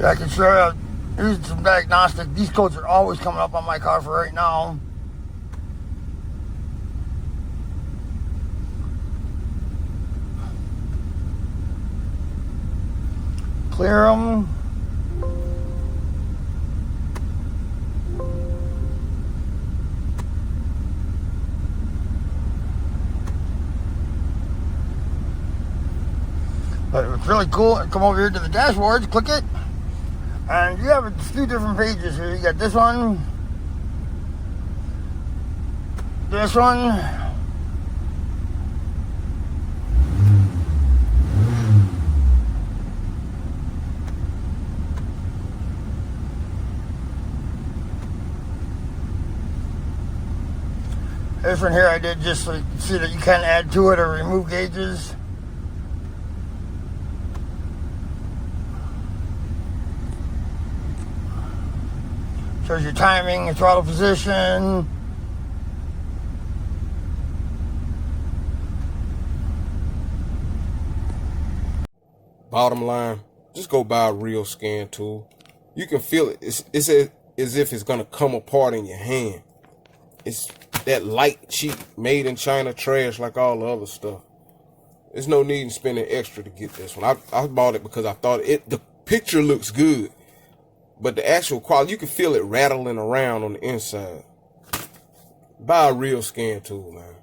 Yeah, I can show you. Here's some diagnostic. These codes are always coming up on my car for right now. Clear them. But it's really cool. Come over here to the dashboards, click it, and you have a few different pages here. You got this one, this one, this one here I did just so you can see that you can add to it or remove gauges. Shows your timing, your throttle position. Bottom line, just go buy a real scan tool. You can feel it. It's as if it's gonna come apart in your hand. It's that light, cheap, made in China trash like all the other stuff. There's no need in spending extra to get this one. I bought it because I thought the picture looks good. But the actual quality, you can feel it rattling around on the inside. Buy a real scan tool, man.